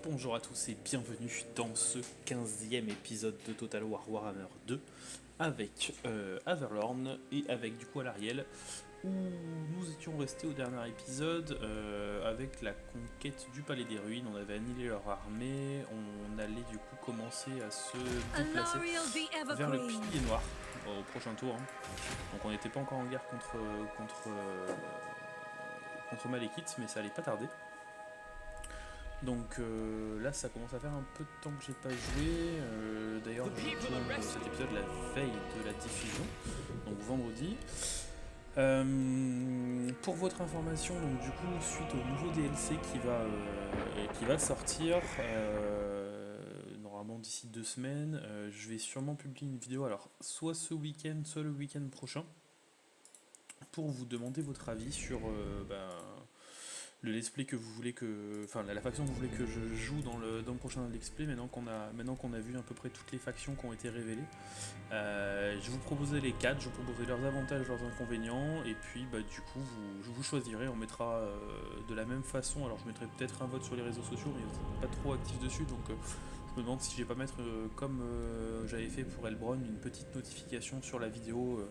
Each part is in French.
Bonjour à tous et bienvenue dans ce 15e épisode de Total War Warhammer 2 avec Averlorn et avec du coup Alarielle où nous étions restés au dernier épisode avec la conquête du Palais des Ruines. On avait annihilé leur armée, on allait du coup commencer à se déplacer vers le Pilier Noir au prochain tour. Donc on n'était pas encore en guerre contre Malekith, mais ça allait pas tarder. Donc là ça commence à faire un peu de temps que j'ai pas joué, d'ailleurs je tourne cet épisode la veille de la diffusion, donc vendredi. Pour votre information, donc du coup suite au nouveau DLC qui va sortir, normalement d'ici 2 semaines, je vais sûrement publier une vidéo, alors soit ce week-end, soit le week-end prochain, pour vous demander votre avis sur le let's play que vous voulez la faction que vous voulez que je joue dans le prochain let's play, maintenant qu'on a vu à peu près toutes les factions qui ont été révélées. Je vous proposerai les 4, je vous proposerai leurs avantages, leurs inconvénients, et puis du coup vous choisirez, on mettra de la même façon, alors je mettrai peut-être un vote sur les réseaux sociaux, mais vous n'êtes pas trop actif dessus, donc je me demande si je vais pas mettre, comme j'avais fait pour Elbron, une petite notification sur la vidéo,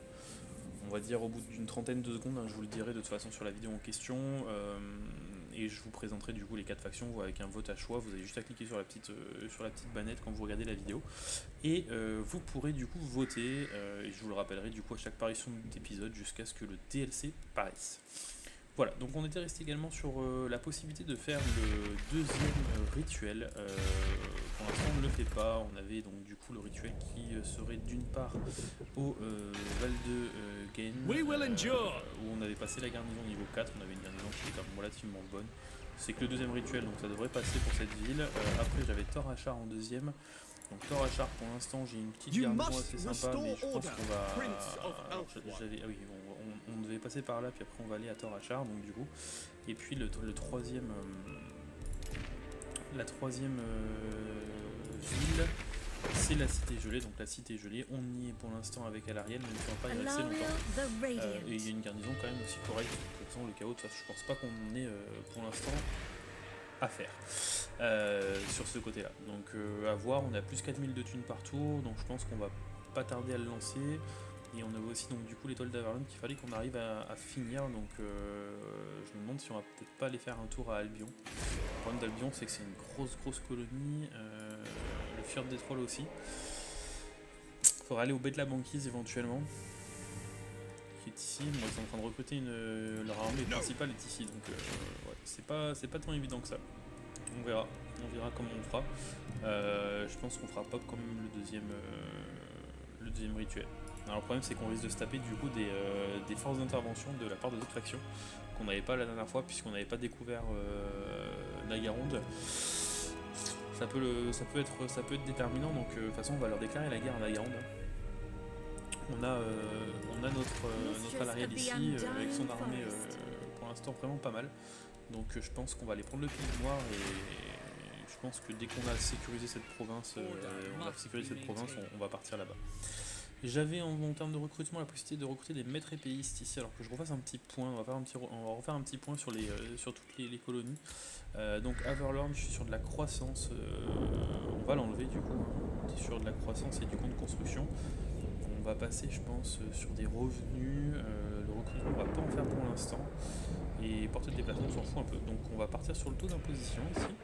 on va dire au bout d'une trentaine de secondes, je vous le dirai de toute façon sur la vidéo en question, et je vous présenterai du coup les 4 factions avec un vote à choix. Vous avez juste à cliquer sur la petite banette quand vous regardez la vidéo, et vous pourrez du coup voter, et je vous le rappellerai du coup à chaque parution d'épisode jusqu'à ce que le DLC paraisse. Voilà, donc on était resté également sur la possibilité de faire le deuxième rituel. Pour l'instant on ne le fait pas, on avait donc du coup le rituel qui serait d'une part au Val de Gain, où on avait passé la garnison niveau 4, on avait une garnison qui était quand même relativement bonne. C'est que le deuxième rituel, donc ça devrait passer pour cette ville. Après j'avais Tor Achar en deuxième. Donc Tor Achar pour l'instant j'ai une petite garnison assez sympa, mais je pense qu'on va... on devait passer par là, puis après on va aller à Tor Achar, donc du coup. Et puis la troisième ville, c'est la cité gelée. Donc la cité gelée, on y est pour l'instant avec Alarielle, mais on ne va pas y rester longtemps. Et il y a une garnison quand même aussi correcte. De toute façon, le chaos, je pense pas qu'on en ait pour l'instant à faire sur ce côté là, donc à voir. On a plus 4000 de thunes par tour, donc je pense qu'on va pas tarder à le lancer, et on avait aussi donc du coup l'étoile d'Averlorn qu'il fallait qu'on arrive à finir, donc je me demande si on va peut-être pas aller faire un tour à Albion. Le problème d'Albion, c'est que c'est une grosse colonie, le fjord des trolls aussi. Faudra aller au baie de la banquise éventuellement, qui est ici. Moi ils sont en train de recruter leur armée principale est ici, donc ouais, c'est pas tant évident que ça. On verra comment on fera. Je pense qu'on fera pas comme le deuxième rituel. Alors le problème c'est qu'on risque de se taper du coup des forces d'intervention de la part de d'autres factions qu'on n'avait pas la dernière fois, puisqu'on n'avait pas découvert Nagaronde. Ça peut être déterminant, donc de toute façon on va leur déclarer la guerre à Nagaronde. On a notre Alarielle ici avec son armée pour l'instant vraiment pas mal. Donc je pense qu'on va aller prendre le Pilier Noir, et je pense que dès qu'on a sécurisé cette province, on va partir là-bas. J'avais en termes de recrutement la possibilité de recruter des maîtres épéistes ici, alors que je refasse un petit point, on va refaire un petit point sur toutes les colonies. Donc Averlorn, je suis sur de la croissance, on va l'enlever du coup, on est sur de la croissance et du compte de construction. On va passer je pense sur des revenus, le recrutement on va pas en faire pour l'instant. Et portée de déplacement, on s'en fout un peu. Donc on va partir sur le taux d'imposition ici.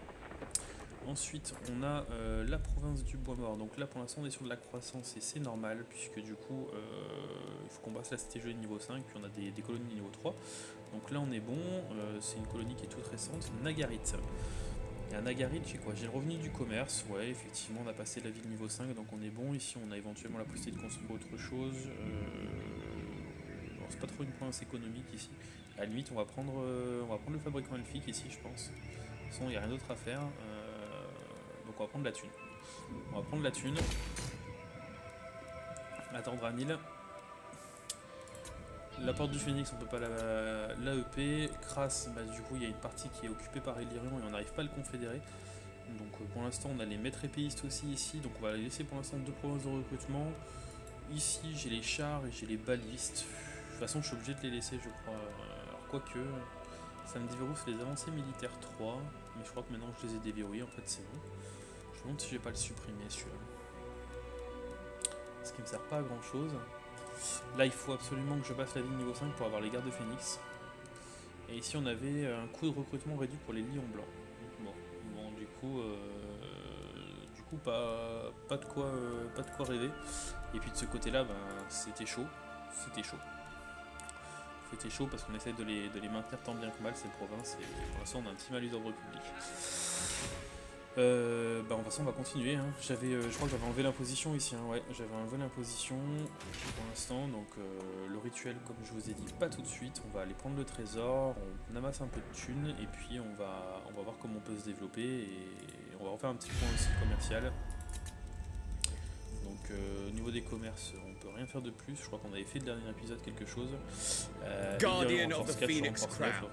Ensuite, on a la province du Bois Mort. Donc là, pour l'instant, on est sur de la croissance, et c'est normal, puisque du coup, il faut qu'on passe la cité gelée niveau 5, puis on a des colonies niveau 3. Donc là, on est bon. C'est une colonie qui est toute récente, Nagarit. Et à Nagarit, j'ai quoi? J'ai le revenu du commerce. Ouais, effectivement, on a passé la ville niveau 5, donc on est bon. Ici, on a éventuellement la possibilité de construire autre chose. C'est pas trop une province économique ici. À la limite, on va prendre le fabricant elfique ici, je pense. De toute façon, il n'y a rien d'autre à faire. Donc on va prendre la thune. Attendre Anil. La porte du Phénix, on peut pas l'AEP. Kras, du coup, il y a une partie qui est occupée par Illyrion et on n'arrive pas à le confédérer. Donc pour l'instant, on a les maîtres épéistes aussi ici. Donc on va laisser pour l'instant 2 provinces de recrutement. Ici, j'ai les chars et j'ai les balistes. De toute façon, je suis obligé de les laisser, je crois. Alors, quoique, Ça me déverrouille les avancées militaires 3, mais je crois que maintenant je les ai déverrouillés, en fait c'est bon. Je me demande si je vais pas le supprimer celui-là. Ce qui me sert pas à grand chose. Là il faut absolument que je passe la ligne niveau 5 pour avoir les gardes de Phénix. Et ici on avait un coût de recrutement réduit pour les lions blancs. Bon du coup pas de quoi rêver. Et puis de ce côté-là, ben, c'était chaud. C'était chaud parce qu'on essaie de les maintenir tant bien que mal ces provinces. Et pour l'instant on a un petit malus d'ordre public. De toute façon on va continuer. Hein. Je crois que j'avais enlevé l'imposition ici. Hein. Ouais, j'avais enlevé l'imposition pour l'instant. Donc le rituel, comme je vous ai dit, pas tout de suite. On va aller prendre le trésor, on amasse un peu de thunes et puis on va voir comment on peut se développer et on va refaire un petit point aussi commercial. Donc au niveau des commerces, on peut rien faire de plus. Je crois qu'on avait fait le dernier épisode quelque chose. Guardian of the Phoenix Crown. Donc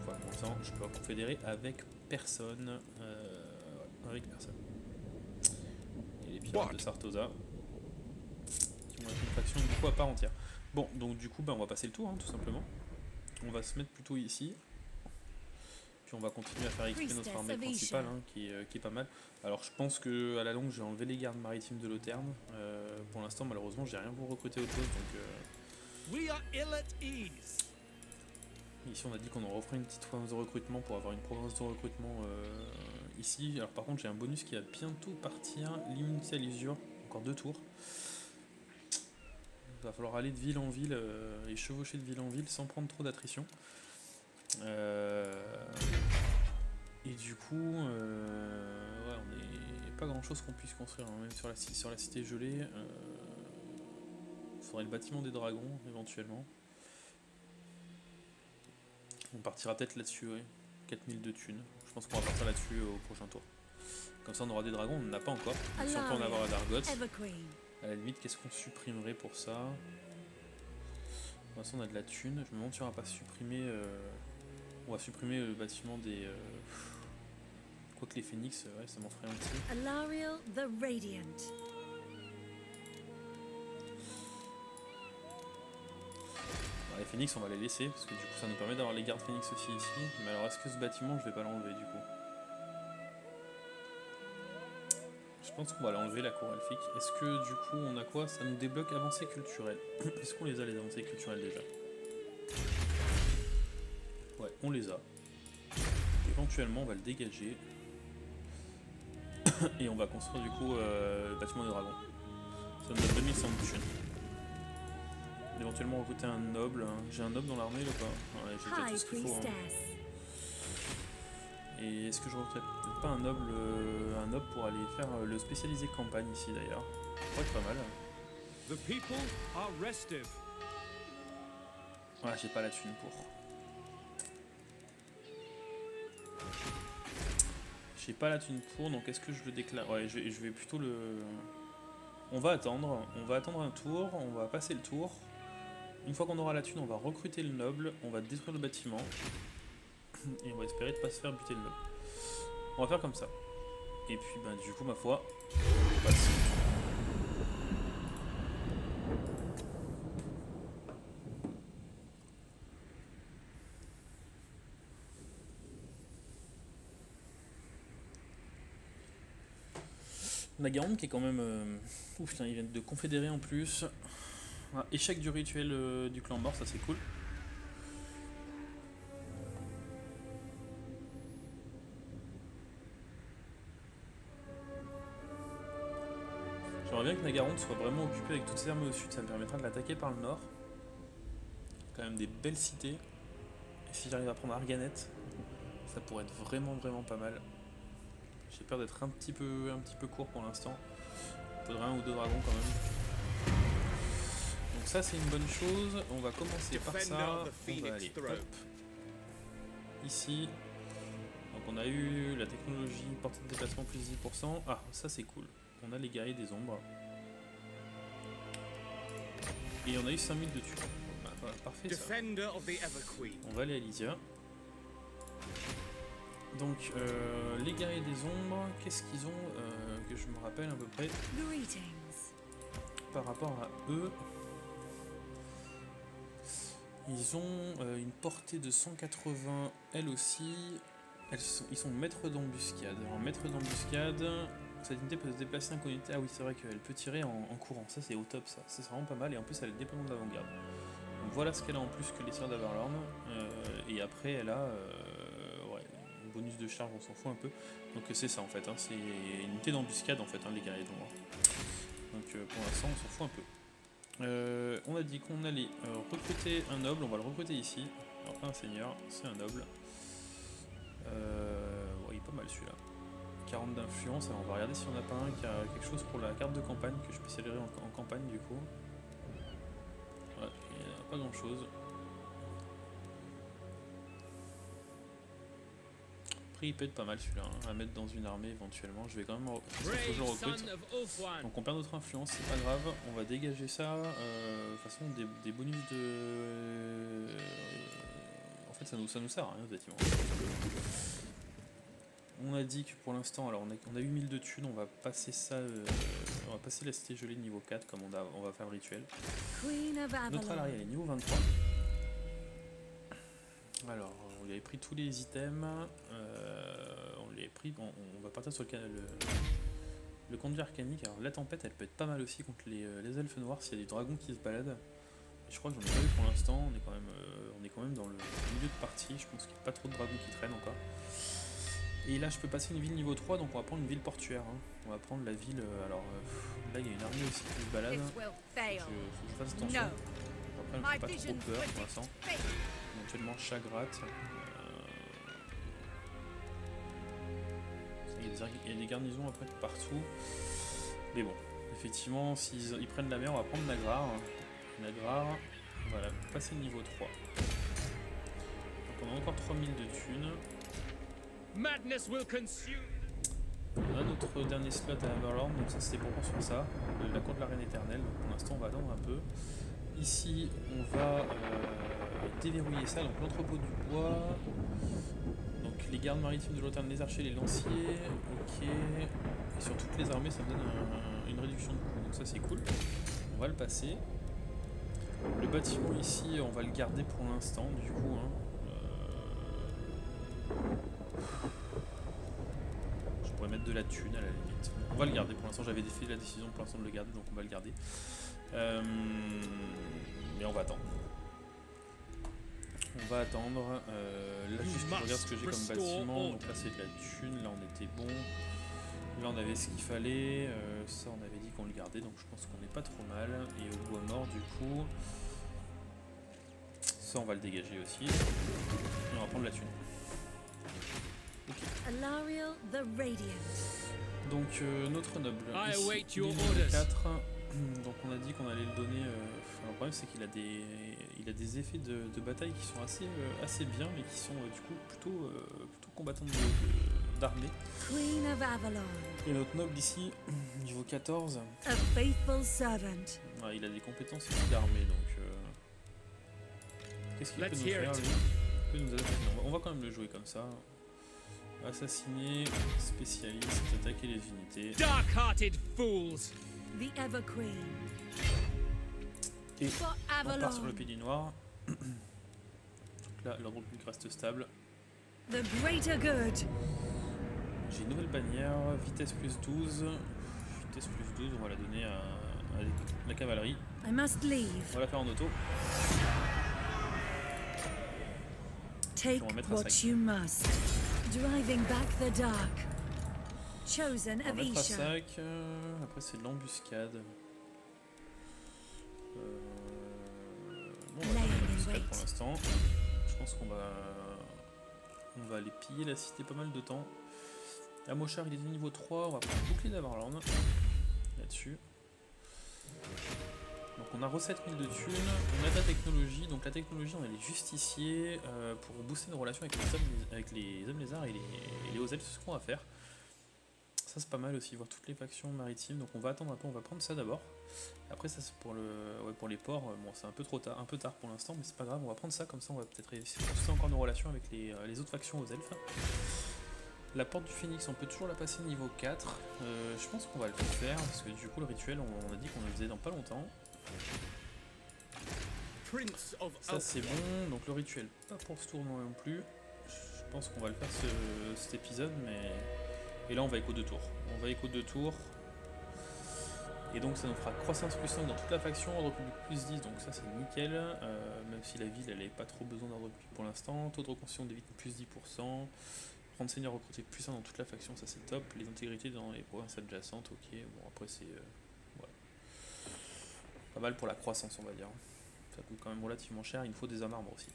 voilà, pour l'instant, je peux pas confédérer avec personne. Et les pirates de Sartosa qui vont être une faction du coup à part entière. Bon, donc du coup, on va passer le tour, hein, tout simplement. On va se mettre plutôt ici. Puis on va continuer à faire équiper notre armée principale, hein, qui est pas mal. Alors je pense que à la longue, j'ai enlevé les gardes maritimes de l'Auterne. Pour l'instant, malheureusement, j'ai rien pour recruter autre chose. Donc, ici, on a dit qu'on en referait une petite province de recrutement pour avoir une province de recrutement ici. Alors par contre, j'ai un bonus qui va bientôt partir. L'immunité à l'usure, encore 2 tours. Il va falloir aller de ville en ville et chevaucher de ville en ville sans prendre trop d'attrition. Et du coup, ouais, on n'est pas grand chose qu'on puisse construire, hein, même sur la cité gelée. Il faudrait le bâtiment des dragons éventuellement. On partira peut-être là-dessus, ouais. 4000 de thunes. Je pense qu'on va partir là-dessus au prochain tour. Comme ça on aura des dragons, on n'en a pas encore. Si on peut en avoir à Dargoth. À la limite, qu'est-ce qu'on supprimerait pour ça? Pour l'instant on a de la thune. Je me demande si on va pas supprimer. On va supprimer le bâtiment des. Quoique les phénix, ouais, ça m'en ferait un petit. Alariel the Radiant. Les phénix, on va les laisser parce que du coup ça nous permet d'avoir les gardes phénix aussi ici. Mais alors est-ce que ce bâtiment, je vais pas l'enlever du coup? Je pense qu'on va l'enlever la cour elfique. Est-ce que du coup on a quoi? Ça nous débloque avancées culturelles. Est-ce qu'on les a les avancées culturelles déjà? Ouais, on les a. Éventuellement on va le dégager. Et on va construire du coup le bâtiment des dragons. Ça nous donne 2100 de thunes. Éventuellement recruter un noble. Hein. J'ai un noble dans l'armée ou pas? Ouais, j'ai déjà tout ce qu'il faut. Hein. Et est-ce que je recrute peut-être pas un noble pour aller faire le spécialisé campagne ici d'ailleurs? Ça pourrait être pas mal. Ah, j'ai pas la thune pour. J'ai pas la thune pour, donc est-ce que je le déclare? Ouais, je vais plutôt le... On va attendre un tour, on va passer le tour. Une fois qu'on aura la thune, on va recruter le noble, on va détruire le bâtiment. Et on va espérer de pas se faire buter le noble. On va faire comme ça. Et puis du coup, ma foi, on passe. La Garonne qui est quand même... Ouf, putain, ils viennent de confédérer en plus. Ah, échec du rituel du clan mort, ça c'est cool. J'aimerais bien que Nagaronde soit vraiment occupée avec toutes ses armées au sud, ça me permettra de l'attaquer par le nord. Quand même des belles cités. Et si j'arrive à prendre Arganet, ça pourrait être vraiment pas mal. J'ai peur d'être un petit peu court pour l'instant. Il faudrait 1 ou 2 dragons quand même. Donc ça c'est une bonne chose. On va commencer par ça. On va aller hop. Ici. Donc on a eu la technologie portée de déplacement plus 10%. Ah, ça c'est cool. On a les guerriers des ombres. Et on a eu 5000 de tues. Bah, voilà, parfait ça. On va aller à Lysia. Donc les guerriers des ombres, qu'est-ce qu'ils ont que je me rappelle à peu près par rapport à eux? Ils ont une portée de 180 elles aussi. Ils sont maîtres d'embuscade. Alors maître d'embuscade, cette unité peut se déplacer incognita. Ah oui c'est vrai qu'elle peut tirer en courant, ça c'est au top ça. C'est vraiment pas mal et en plus elle est dépendante de l'avant-garde. Donc voilà ce qu'elle a en plus que les tirs d'Averlorn. Et après elle a ouais, un bonus de charge, on s'en fout un peu. Donc c'est ça en fait, hein, c'est une unité d'embuscade en fait, hein, les guerriers de l'ombre. Donc pour l'instant on s'en fout un peu. On a dit qu'on allait recruter un noble, on va le recruter ici. Alors pas un seigneur, c'est un noble. Ouais, il est pas mal celui-là. 40 d'influence, alors on va regarder si on n'a pas un qui a quelque chose pour la carte de campagne que je spécialiserai en campagne du coup. Ouais, il n'y a pas grand chose. Après il peut être pas mal celui-là, hein, à mettre dans une armée éventuellement. Je vais quand même je le recrute. Donc on perd notre influence, c'est pas grave, on va dégager ça. De toute façon des bonus de... En fait ça nous sert à rien ce bâtiment. On a dit que pour l'instant, alors on a 8000 de thunes, on va passer ça, on va passer la cité gelée niveau 4 comme on va faire le rituel. Notre alarielle elle est niveau 23. Alors, on lui avait pris tous les items, on les pris, on va partir sur le conduit arcanique. Alors la tempête elle peut être pas mal aussi contre les elfes noirs s'il y a des dragons qui se baladent. Et je crois que j'en ai pas vu pour l'instant, on est quand même dans le milieu de partie, je pense qu'il n'y a pas trop de dragons qui traînent encore. Et là je peux passer une ville niveau 3, donc on va prendre une ville portuaire. Hein. On va prendre la ville, alors là il y a une armée aussi qui se balade, faut que je fasse attention. Après je ne fais pas trop peur pour l'instant. Éventuellement Chagrat. Il y a des garnisons après partout. Mais bon, effectivement s'ils prennent la mer, on va prendre Nagrar. Nagrar, voilà, passer le niveau 3. Donc on a encore 3000 de thunes. Madness will consume. On a notre dernier slot à Averlorn, donc ça c'était pour construire ça, la cour de la reine éternelle. Donc pour l'instant on va attendre un peu. Ici on va déverrouiller ça, donc l'entrepôt du bois, donc les gardes maritimes de l'automne, les archers, les lanciers, ok, et sur toutes les armées ça me donne une réduction de coût, donc ça c'est cool. On va le passer. Le bâtiment ici on va le garder pour l'instant du coup. Hein. Je pourrais mettre de la thune à la limite. On va le garder pour l'instant, j'avais fait la décision pour l'instant de le garder, donc on va le garder. Mais on va attendre. On va attendre. Là juste je regarde ce que j'ai comme bâtiment. Donc là c'est de la thune, là on était bon. Là on avait ce qu'il fallait. Ça on avait dit qu'on le gardait, donc je pense qu'on n'est pas trop mal. Et au bois mort du coup. Ça on va le dégager aussi. Et on va prendre la thune. Alariel the Radiant. Donc notre noble, ici, niveau 4, donc on a dit qu'on allait le donner, le problème c'est qu'il a des effets de bataille qui sont assez bien, mais qui sont du coup plutôt combattants d'armée. Queen of Avalon. Et notre noble ici, niveau 14, A faithful servant. Ouais, il a des compétences d'armée, donc qu'est-ce qu'il peut nous faire lui? Il peut nous adapter. On va quand même le jouer comme ça. Assassiner, spécialiste, attaquer les unités. Dark-hearted fools. The Ever Queen. Et For on part Avalon. sur le pays noir. Donc là, l'ordre public reste stable. The Greater Good. J'ai une nouvelle bannière, vitesse plus 12. Vitesse plus 12, on va la donner à la cavalerie. I must leave. On va la faire en auto. Take On va mettre à what sac. you must. Driving back the dark. Chosen On va of mettre à Isha. sac. Après c'est de l'embuscade. Bon, on va faire de l'embuscade pour l'instant. Je pense qu'on va aller piller la cité pas mal de temps. Amochar il est de niveau 3, on va prendre le bouclier d'Averlorn là-dessus. Donc on a re 7000 de thunes, on a de la technologie, donc la technologie on a les justiciers pour booster nos relations avec les hommes lézards et les hauts elfes, c'est ce qu'on va faire. Ça c'est pas mal aussi, voir toutes les factions maritimes, donc on va attendre un peu, on va prendre ça d'abord. Après ça c'est pour les ports, bon c'est un peu tard pour l'instant, mais c'est pas grave, on va prendre ça, comme ça on va peut-être réussir à booster encore nos relations avec les autres factions aux elfes. La porte du phénix, on peut toujours la passer niveau 4, je pense qu'on va le faire, parce que du coup le rituel on a dit qu'on le faisait dans pas longtemps. Prince of Ça c'est bon, donc le rituel pas pour ce tournoi non plus. Je pense qu'on va le faire cet épisode, mais... Et là on va écho 2 tours. On va écho 2 tours. Et donc ça nous fera croissance plus 5 dans toute la faction, ordre public plus 10, donc ça c'est nickel. Même si la ville elle n'avait pas trop besoin d'ordre public pour l'instant. Taux de reconstruction des villes plus 10%. Prendre seigneur recruté plus 1 dans toute la faction, ça c'est top. Les intégrités dans les provinces adjacentes, ok. Bon après c'est... ouais. Pas mal pour la croissance on va dire. Ça coûte quand même relativement cher, il nous faut des hommes armes aussi.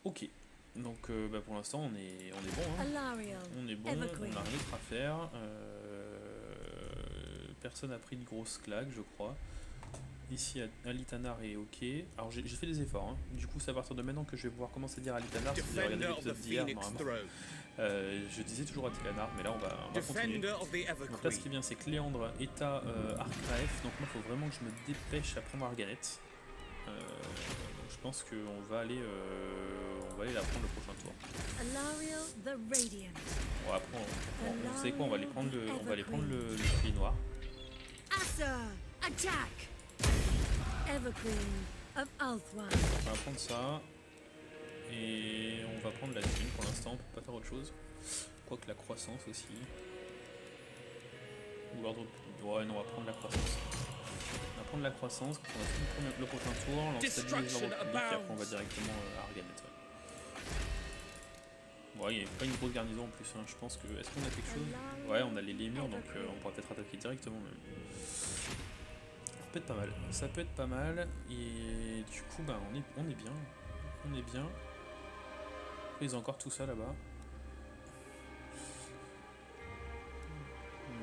Ok, donc pour l'instant on est bon. Hein. On est bon, on n'a rien d'autre à faire. Personne n'a pris de grosse claque, je crois. Ici, Alitanar est ok. Alors j'ai fait des efforts. Hein. Du coup, c'est à partir de maintenant que je vais pouvoir commencer à dire Alitanar. Si vous avez regardé l'épisode d'hier, normalement. Je disais toujours Alitanar, mais là on va continuer. Donc là, ce qui est bien, c'est que Léandre est à Arcraef. Donc moi, il faut vraiment que je me dépêche à prendre Arganet. Donc je pense qu'on va aller la prendre le prochain tour. Bon, après, vous savez quoi, on va aller prendre le cri noir. On va prendre ça. Et on va prendre la thune pour l'instant, on peut pas faire autre chose. Quoique la croissance aussi. Ou l'ordre. Ouais, non, on va prendre la croissance. On va prendre la croissance, on va prendre le prochain tour, on stabilise l'ordre public et après on va directement à Arganet. Ouais, il n'y a pas une grosse garnison en plus, hein. Je pense que... Est-ce qu'on a quelque chose? Ouais, on a les lémurs, donc on pourra peut-être attaquer directement même. Ça peut être pas mal. Ça peut être pas mal, et du coup, bah, on est bien. On est bien. Ils ont encore tout ça là-bas.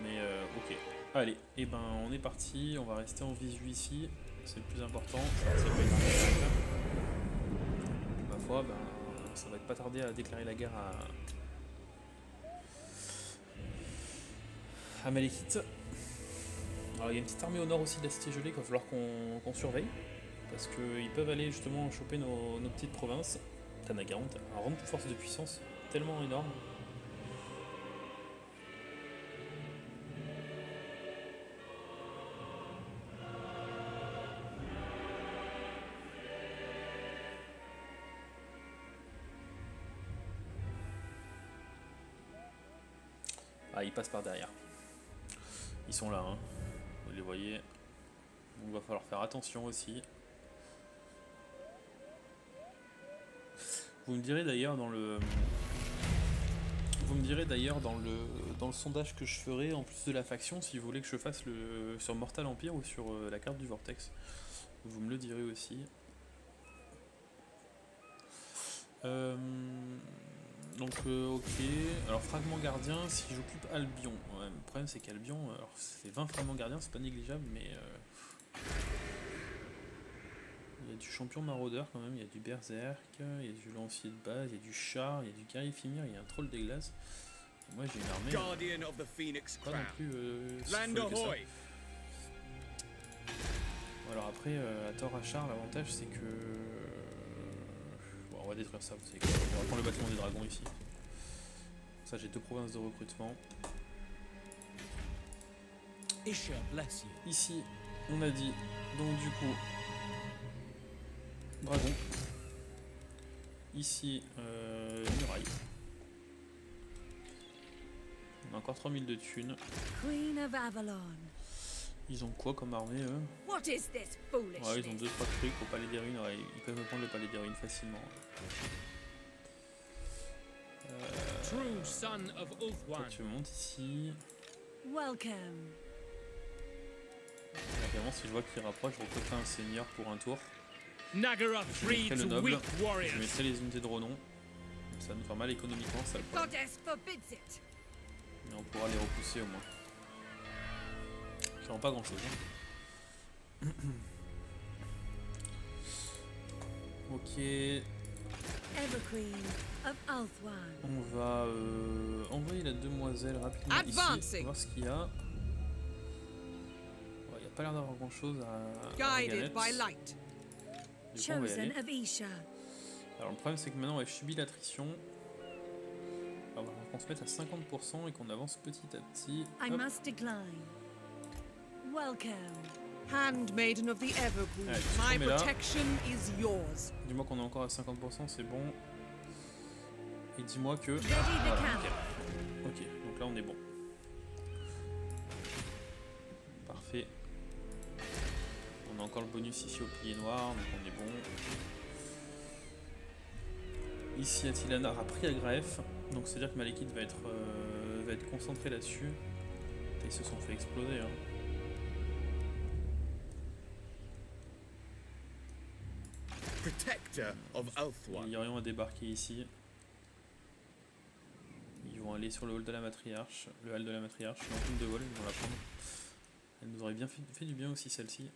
Mais ok. Allez, et ben on est parti, on va rester en visu ici, c'est le plus important. Ma foi, ben, ça va être pas tardé à déclarer la guerre à Malekith. Alors il y a une petite armée au nord aussi de la cité gelée qu'il va falloir qu'on surveille, parce qu'ils peuvent aller justement choper nos petites provinces. Tanagarant, un rang de force de puissance tellement énorme. Ah, ils passent par derrière. Ils sont là, hein. Vous les voyez. Donc, il va falloir faire attention aussi. Vous me direz d'ailleurs dans le... dans le sondage que je ferai en plus de la faction, si vous voulez que je fasse sur Mortal Empire ou sur la carte du Vortex. Vous me le direz aussi. Donc ok, alors fragment gardien, si j'occupe Albion, ouais, le problème c'est qu'Albion, alors c'est 20 fragments gardiens, c'est pas négligeable, mais il y a du champion maraudeur quand même, il y a du berserk, il y a du lancier de base, il y a du char, il y a du guerrier éphémère, il y a un troll des glaces. Et moi j'ai une armée, pas non plus si folle que ça. Alors après, à Thor à char, l'avantage c'est que... on va détruire ça, vous savez quoi. On va prendre le bâtiment des dragons ici. Ça, j'ai 2 provinces de recrutement. Ici, on a dit, donc du coup, dragon. Ici, muraille. On a encore 3000 de thunes. Ils ont quoi comme armée, eux? Ouais, ils ont 2-3 trucs au palais des ruines. Ouais, ils peuvent prendre le palais des ruines facilement. Toi, tu montes ici. Évidemment, si je vois qu'il rapproche, je recruterai un seigneur pour un tour. Je mettrai le noble. Je mettrai les unités de renom. Ça nous fera mal économiquement, ça le problème. Mais on pourra les repousser au moins. Je rends pas grand chose. Hein. Ok. On va envoyer la demoiselle rapidement ici. Voir ce qu'il y a. Il n'y a pas l'air d'avoir grand chose à Arganet. Du coup, on va y aller. Alors le problème c'est que maintenant on a subi l'attrition. On va qu'on se mette à 50% et qu'on avance petit à petit. Hop. Handmaiden of the Evergreen, Allez, my on met là. protection is yours. Dis-moi qu'on est encore à 50%, c'est bon. Et dis-moi que... Ready the Voilà, camp. nickel. Ok, donc là on est bon. Parfait. On a encore le bonus ici au pilier noir, donc on est bon. Ici Attilanar a pris Agraef, donc c'est-à-dire que Malekith va être concentré là-dessus. Ils se sont fait exploser. Hein. Protector of Ulthuan. Lyrion a débarqué ici. Ils vont aller sur le hall de la matriarche. Le hall de la matriarche, l'enclume de vol, ils vont la prendre. Elle nous aurait bien fait du bien aussi celle-ci.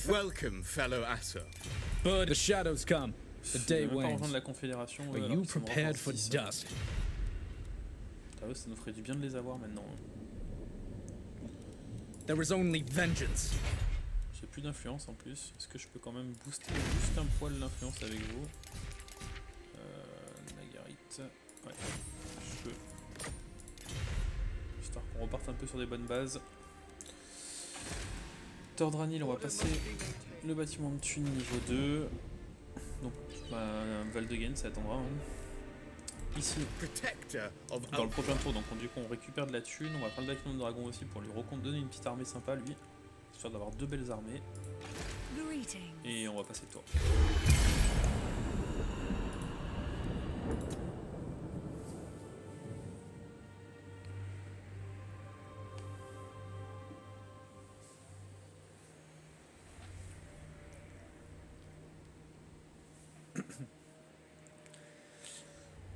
Welcome, fellow Asser. But the shadows come. The day Même pas rejoindre wanes. la confédération. Are alors you qu'ils sont prepared encore for 6. dusk? Putain, ça nous ferait du bien de les avoir maintenant. Hein. There is only vengeance. J'ai plus d'influence en plus. Est-ce que je peux quand même booster juste un poil l'influence avec vous? Nagarit. Ouais, je peux. Histoire qu'on reparte un peu sur des bonnes bases. Tordranil, on va passer le bâtiment de thune niveau 2. Donc, Valdegen, ça attendra. Hein. Ici, Protector of dans le Ulthuan. prochain tour, donc du coup on récupère de la thune, on va prendre le bâtiment de dragon aussi pour lui donner une petite armée sympa lui, histoire d'avoir 2 belles armées, Greetings. et on va passer le tour.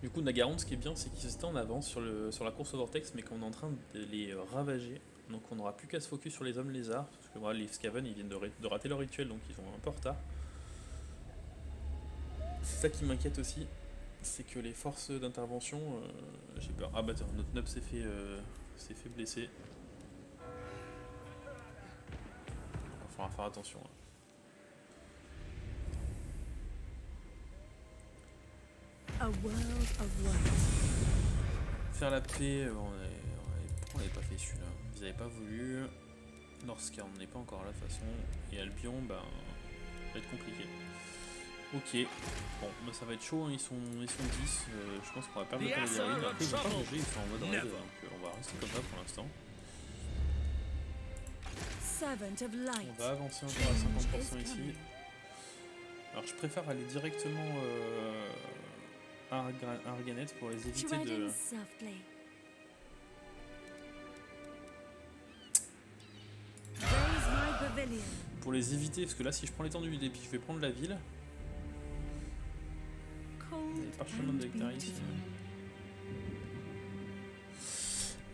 Du coup, Nagaron, ce qui est bien, c'est qu'ils étaient en avance sur la course au vortex, mais qu'on est en train de les ravager. Donc on n'aura plus qu'à se focus sur les hommes lézards, parce que voilà, les Skaven, ils viennent de rater leur rituel, donc ils ont un peu en retard. C'est ça qui m'inquiète aussi, c'est que les forces d'intervention, j'ai peur. Ah bah tiens, notre Nub s'est fait blesser. Il va falloir faire attention. Hein. A world of wonder. Faire la paix, on n'avait pas fait celui-là. Ils n'avaient pas voulu. Norscar, on n'est pas encore là de toute façon. Et Albion, ben, ça va être compliqué. Ok, bon, bah ça va être chaud, hein. ils sont 10. Je pense qu'on va perdre le palais des ruines. Après, ils vont pas bouger, ils sont en mode raid, donc on va rester comme ça pour l'instant. Servant of light. On va avancer encore à 50% ici. Alors, je préfère aller directement à Arganet pour les éviter de. Treading softly. Raise my pavilion. Pour les éviter, parce que là, si je prends l'étendue du débit, je vais prendre la ville. Il y a Cold pas chemin and de Vectari ici. beautiful.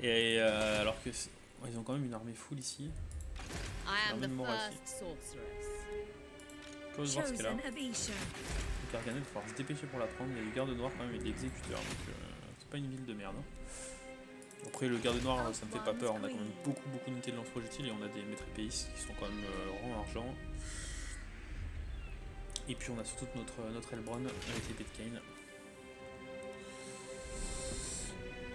Et alors que. Ils ont quand même une armée full ici. I am the Armée de Morassi. first sorceress. Faut voir ce qu'elle a. Chosen of Isha. Donc Arganet, il va falloir se dépêcher pour la prendre. Il y a du garde noir quand même et de l'exécuteur, donc c'est pas une ville de merde. Hein. Après, le garde noir, ça me fait pas peur. On a quand même beaucoup d'unités de lance-projectiles et on a des maîtres épéistes qui sont quand même en argent. Et puis on a surtout notre Elbron avec l'épée de Kain.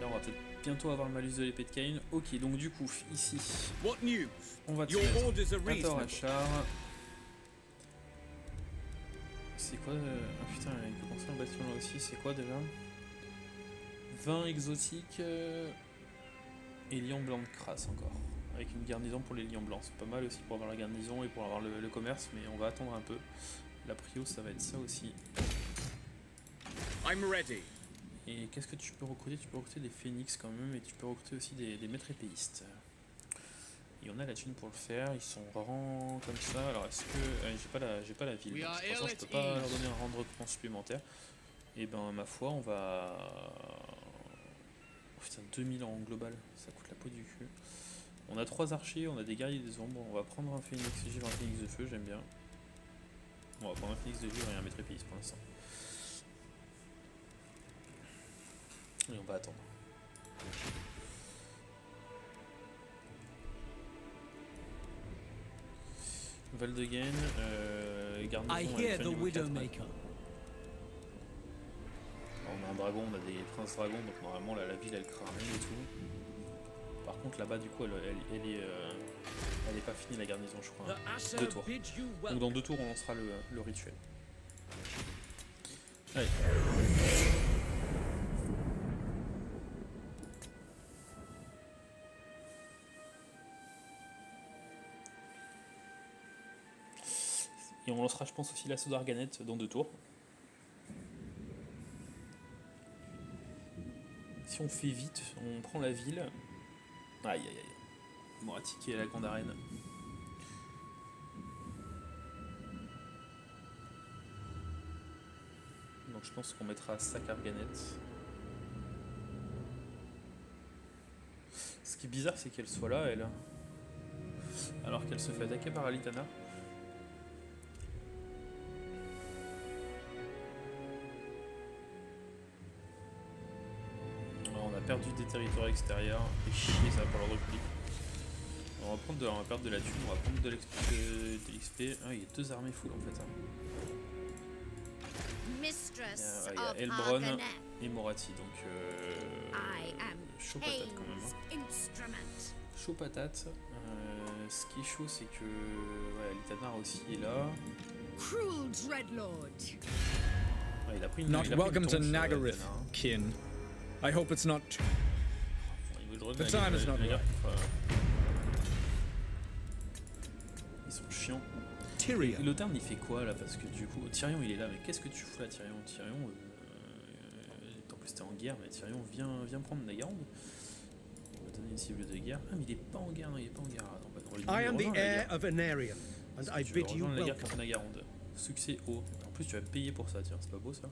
Là, on va peut-être bientôt avoir le malus de l'épée de Kain. Ok, donc du coup, ici, What news? on va te Your mettre orders are Hathor reasonable. Achar. C'est quoi ah putain, il peut construire un bâtiment là aussi. C'est quoi déjà 20 exotiques et lion blanc de crasse encore. Avec une garnison pour les lions blancs. C'est pas mal aussi pour avoir la garnison et pour avoir le commerce, mais on va attendre un peu. La prio, ça va être ça aussi. I'm ready. Et qu'est-ce que tu peux recruter? Tu peux recruter des phénix quand même, et tu peux recruter aussi des maîtres épéistes. Et on a la thune pour le faire, ils sont rangs comme ça. Alors est-ce que. J'ai pas la ville, donc de toute façon je peux pas leur donner un rang de recrutement supplémentaire. Et ben ma foi, on va. Oh, putain, 2000 en global, ça coûte la peau du cul. On a 3 archers, on a des guerriers des ombres, on va prendre un phénix givre, un phénix de feu, j'aime bien. On va prendre un phénix de givre et un maître épéiste pour l'instant. Et on va attendre. Valdegen, garnison. I elle hear fait the niveau 4. Widowmaker. On a un dragons, on a des princes dragons, donc normalement la ville elle crame et tout. Par contre là-bas du coup elle est pas finie la garnison je crois. The Asher 2 tours. bid you Donc welcome. dans 2 tours on lancera le rituel. Allez. Et on lancera je pense aussi l'assaut d'Arganet dans 2 tours. Si on fait vite, on prend la ville. Aïe aïe aïe. Moratti qui est la grande arène. Donc je pense qu'on mettra sac Arganet. Ce qui est bizarre c'est qu'elle soit là elle. Alors qu'elle se fait attaquer par Alitana. On a perdu des territoires extérieurs. Et chier ça pour l'ordre public. On va perdre de la thune, on va prendre de l'XP. Ah, il y a 2 armées full en fait. Hein. Mistress Il y a of Elbron Arganet. et Moratti, donc I am chaud patate quand même. Hein. Cain's instrument. Chaud patate. Ce qui est chaud, c'est que ouais, Litanar aussi est là. Cruel Dreadlord. Ah, il a pris une Not il a pris welcome une to tonche, Nagaryth, Litanar, hein. kin. I hope it's not. Il veut The time is not right. Ils sont chiants. Tyrion. Lothern il fait quoi là? Parce que du coup, Tyrion il est là, mais qu'est-ce que tu fous là, Tyrion? Tyrion, en plus t'es en guerre, mais Tyrion viens prendre Nagaronde. On va donner une cible de guerre. Ah, mais il est pas en guerre, non, il est pas en guerre. Attends, bah, on va I am the rejoindre la heir guerre. of Anarion, and Si I tu veux bid you rejoindre la guerre welcome. contre Nagaronde. Succès haut. En plus, tu vas payer pour ça, tiens, c'est pas beau ça?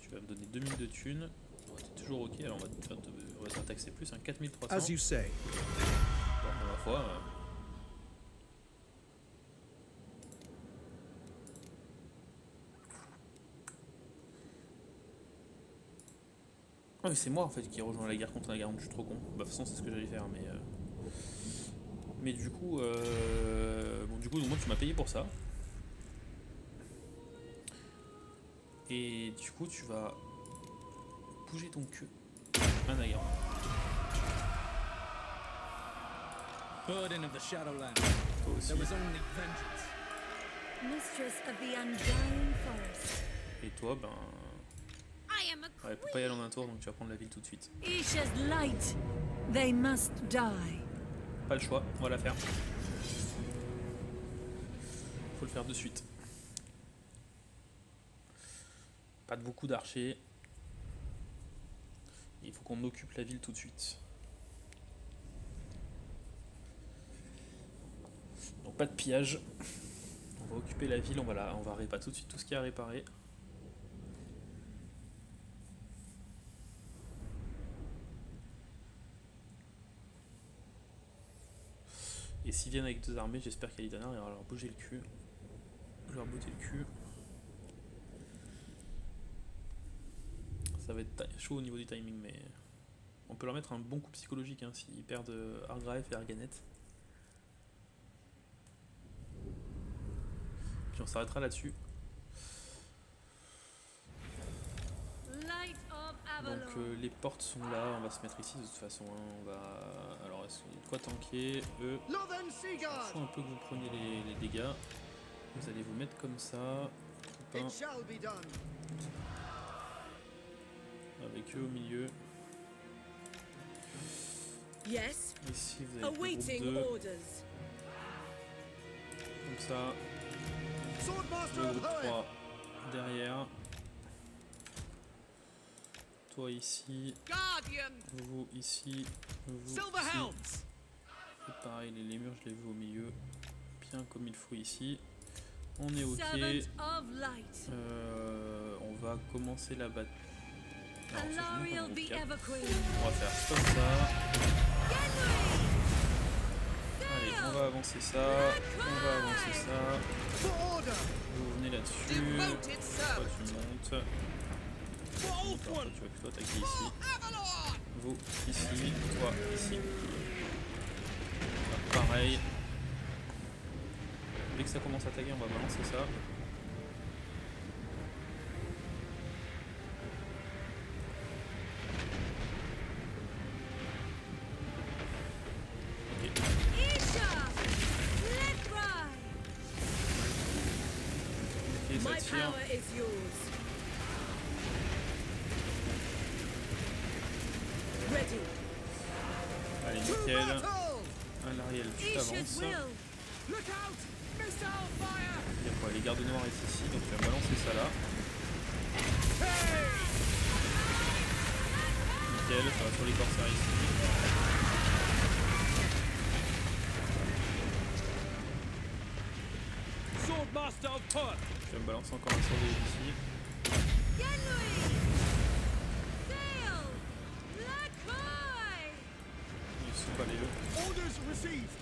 Tu vas me donner 2000 de thunes. Oh, t'es toujours ok, alors on va te taxer plus, hein, 4300. As you say. Bon, pour ma foi. Ah, mais c'est moi en fait qui rejoint la guerre contre la Garonne, je suis trop con. Bah, de toute façon, c'est ce que j'allais faire, mais du coup, bon, du coup, moi tu m'as payé pour ça. Et du coup, tu vas bouger ton cul à Nagaron. Burden of the Shadowlands. Toi aussi. There was only vengeance. Mistress of the Undying Forest. Et toi, ben. I am a Ouais, peut pas y aller en un tour, donc tu vas prendre la ville tout de suite. Isha's light. They must die. Pas le choix, on va la faire. Faut le faire de suite. Pas de beaucoup d'archers. Il faut qu'on occupe la ville tout de suite. Donc pas de pillage. On va occuper la ville, on va réparer tout de suite tout ce qu'il y a à réparer. Et s'ils viennent avec 2 armées, j'espère qu'Alidanar ira leur bouger le cul. Leur botter le cul. Ça va être chaud au niveau du timing, mais on peut leur mettre un bon coup psychologique hein, s'ils perdent Argraef et Arganet. Puis on s'arrêtera là-dessus. Light of Avalon. Donc les portes sont là, on va se mettre ici de toute façon. Hein, on va. Alors est-ce qu'il y a de quoi tanker? Lothern Il Seaguard! faut un peu que vous preniez les dégâts. Vous allez vous mettre comme ça. It shall be done. Avec eux au milieu. Yes. Ici vous avez le Awaiting groupe 2. orders. Comme ça. Swordmaster Le of groupe Hoenn! 3 derrière. Toi ici. Guardian. Vous ici. Vous ici. Silverhelms. Et pareil, les murs je les veux au milieu. Bien comme il faut ici. On est ok. Servant of light. On va commencer la bataille. Alariel the Everqueen. On va faire comme ça. Allez, on va avancer ça. On va avancer ça. For order! Vous venez là-dessus. Devoted Toi servant. tu montes. Attends, toi, tu vas plutôt attaquer ici. Avalon. Vous ici. Toi ici. Ah, pareil. Dès que ça commence à taguer, on va balancer ça. réussir. power is yours. Ready. Allez, To nickel. battle! Un Lariel, tu Isha's t'avances. will. Look out! Missile fire! Il y a quoi? Les gardes noirs est ici, donc tu vas balancer ça là. Nickel, ça va sur les corsaires ici. Swordmaster of Perth! Tu vas me balancer encore un sort de ici. Genui! Sail! Lakoi! Ils sont pas les eux. Orders received.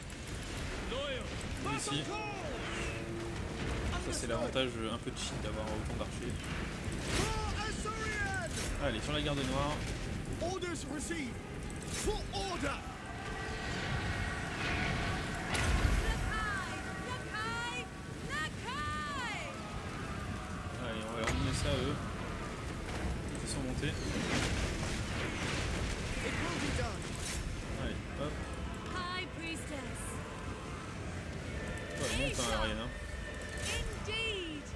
Loyal! Ici. Ça c'est l'avantage un peu de cheat d'avoir autant d'archers. For Azorian! Allez, sur la garde noire. Orders received. For order. Lakai! Lakai! Allez, on va leur donner ça à eux. Ils sont montés. It will be done. Allez, hop. High Priestess! Ouais, monte un Ariane. Hein. Indeed!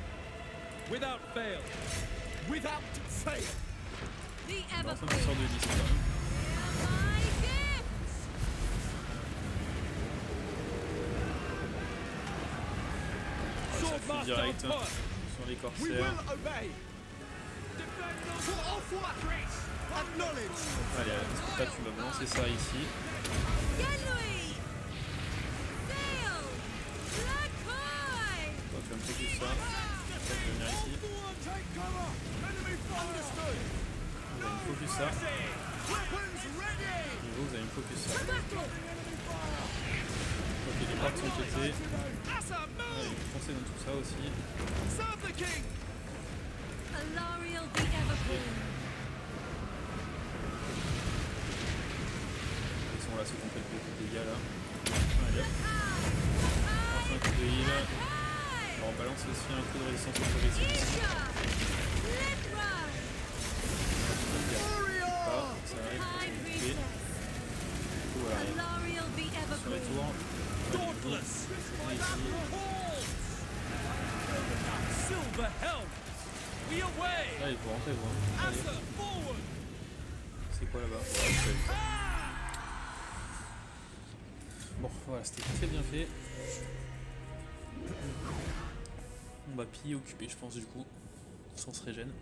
Without fail! Without fail. The Balance un Everqueen! petit sort de 10 quand même. My gifts! Ça fout Swordmaster direct of Perth! sur les We corsaires. will obey. For Offwat. Acknowledge. Allez, là, tu vas balancer ça ici. Genui! Sail! Lakoi! Toi, tu vas me focus ça. Tu vas venir ici. Take cover. Enemy understood. Vous allez me focus ça. Weapons ready. Et vous allez me focus ça. Battle! Ok, les portes sont pétées. Asa, Allez, move. foncez dans tout ça aussi. Serve the king. Alariel the Everqueen! Ils sont là, ceux qui ont fait le coup de dégâts là. Allez hop. Enfin un coup de heal. Alors on balance aussi un coup de résistance au progressif. Isha! Litra! Pas, ça arrive, High c'est Priestess! Du coup, voilà, Alariel the sur les Everqueen! tours. Dauntless! Ici. Silver helm! We away! Là, il faut rentrer, vous. Hein. Allez, Asa, forward! c'est quoi là-bas? Ouais, je sais pas. Bon, voilà, c'était très bien fait. On va piller occuper, je pense, du coup, sans se régène.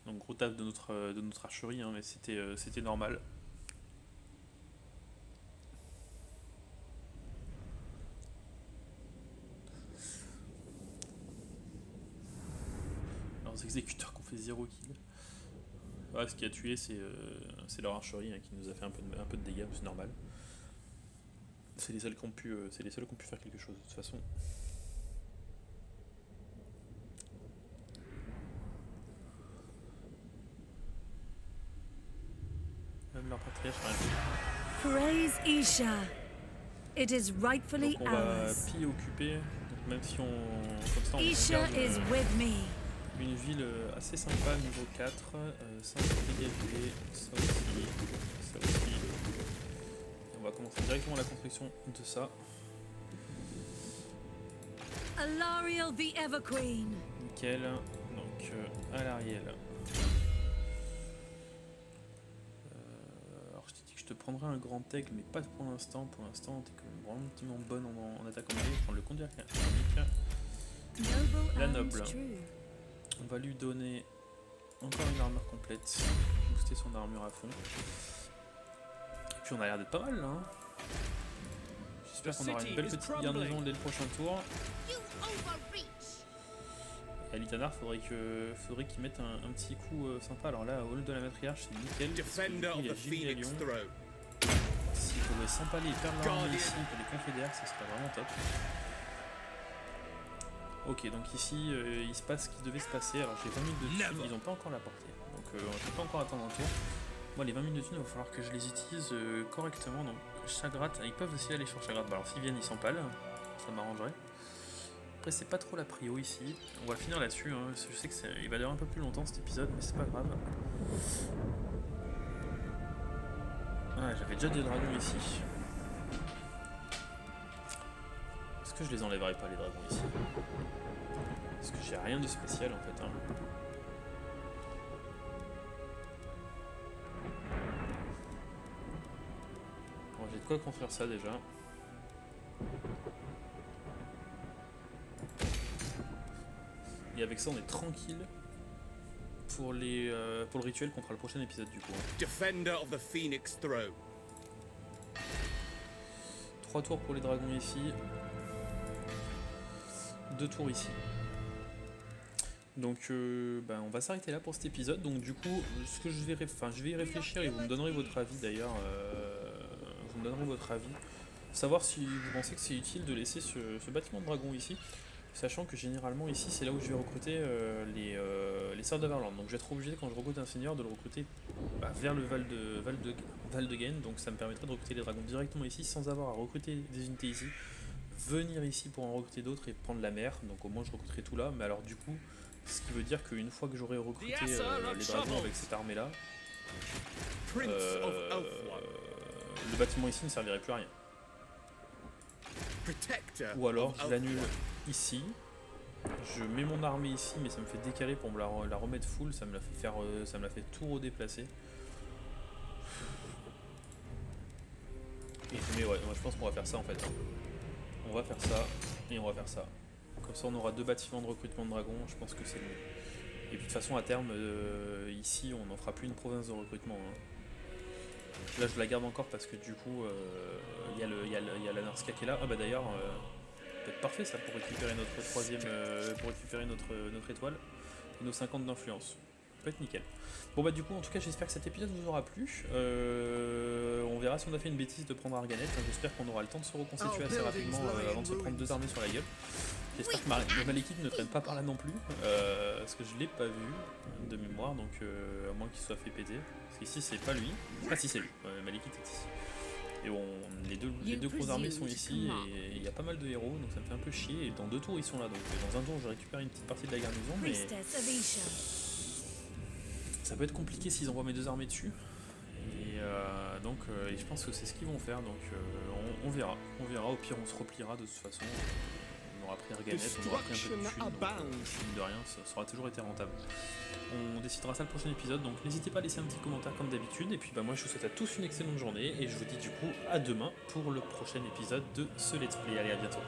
Donc gros taf de notre archerie, hein, mais c'était normal. Leurs exécuteurs qui ont fait 0 kill. Ouais, ce qui a tué, c'est leur archerie hein, qui nous a fait un peu de dégâts, c'est normal. C'est les seuls qui ont pu faire quelque chose de toute façon. Même leur patriarche, Praise Isha! It is rightfully donc on va ours. piller occuper. Donc même si comme ça on Isha garde, is with me. une ville assez sympa niveau 4, 5 d'égalité, ça aussi. Et on va commencer directement la construction de ça. Alariel the Everqueen. Nickel, donc à l'Ariel. Alors je t'ai dit que je te prendrai un grand aigle, mais pas pour l'instant. Pour l'instant, t'es quand même vraiment bonne en attaque en mêlée. Je vais prendre le conduire arcanique. Noble La and noble. true. On va lui donner encore une armure complète, booster son armure à fond. Et puis on a l'air d'être pas mal là. Hein. J'espère qu'on aura une belle petite garnison dès le prochain tour. You overreach. Et à Litanar, faudrait qu'il mette un petit coup sympa. Alors là, Hall de la Matriarche, c'est nickel. parce que du Defender coup, of il y a the Gilles Phoenix Galion. Throne. S'il pouvait s'empaler et perdre l'armée Guardian. ici pour les confédères, ça serait vraiment top. Ok, donc ici, il se passe ce qui devait se passer. Alors j'ai 20 minutes de thunes, ils n'ont pas encore la portée. Donc on ne peut pas encore attendre un tour. Moi, les 20 minutes de thunes, il va falloir que je les utilise correctement. Donc Chagrat, ils peuvent aussi aller sur Chagrat. Bah, alors s'ils viennent, ils s'empalent. Ça m'arrangerait. Après, c'est pas trop la prio ici. On va finir là-dessus. Hein. Je sais qu'il va durer un peu plus longtemps cet épisode, mais c'est pas grave. Ah, j'avais déjà des dragons ici. Est-ce que je les enlèverai pas les dragons ici? Parce que j'ai rien de spécial en fait. Hein. Bon, j'ai de quoi construire ça déjà. Et avec ça on est tranquille pour le rituel qu'on fera le prochain épisode du coup. Hein. Defender of the Phoenix Throne. 3 tours pour les dragons ici. 2 tours ici. Donc on va s'arrêter là pour cet épisode. Donc du coup, ce que je vais y réfléchir et vous me donnerez votre avis d'ailleurs. Vous me donnerez votre avis. Savoir si vous pensez que c'est utile de laisser ce bâtiment de dragon ici. Sachant que généralement ici c'est là où je vais recruter les sœurs de Verland. Donc je vais être obligé quand je recrute un seigneur de le recruter vers le Val de Gain. Donc ça me permettrait de recruter les dragons directement ici sans avoir à recruter des unités ici. Venir ici pour en recruter d'autres et prendre la mer. Donc au moins je recruterai tout là. Mais alors du coup, ce qui veut dire qu'une fois que j'aurai recruté les dragons avec cette armée là, le bâtiment ici ne servirait plus à rien. Protector Ou alors of je l'annule Elfwine. ici, je mets mon armée ici mais ça me fait décaler pour me la remettre full, ça me la fait tout redéplacer. Mais ouais, moi je pense qu'on va faire ça en fait. Hein. On va faire ça et on va faire ça. Comme ça on aura 2 bâtiments de recrutement de dragons, je pense que c'est mieux. Et puis de toute façon à terme, ici on n'en fera plus une province de recrutement. Hein. Là je la garde encore parce que du coup il y a la Narska qui est là. Ah bah d'ailleurs peut-être parfait ça pour récupérer notre troisième pour récupérer notre étoile et nos 50 d'influence. Ça peut être nickel. Bon bah du coup en tout cas j'espère que cet épisode vous aura plu. On verra si on a fait une bêtise de prendre Arganet. J'espère qu'on aura le temps de se reconstituer assez rapidement avant de se prendre 2 armées sur la gueule. J'espère que le Malekith ne traîne pas par là non plus, parce que je l'ai pas vu de mémoire, donc à moins qu'il soit fait péter. Parce qu'ici c'est pas lui. Ah si c'est lui, Malekith est ici. Et bon, les deux grosses armées sont ici et il y a pas mal de héros, donc ça me fait un peu chier. Et dans 2 tours ils sont là, donc dans un tour je récupère une petite partie de la garnison, mais Priestess of Isha. ça peut être compliqué s'ils envoient mes 2 armées dessus. Et donc je pense que c'est ce qu'ils vont faire, donc on verra. On verra, au pire on se repliera de toute façon. On aura pris Arganet, on aura pris un peu de thunes, donc mine de rien, ça aura toujours été rentable. On décidera ça le prochain épisode, donc n'hésitez pas à laisser un petit commentaire comme d'habitude, et puis moi je vous souhaite à tous une excellente journée, et je vous dis du coup à demain pour le prochain épisode de ce Let's Play. Allez, à bientôt.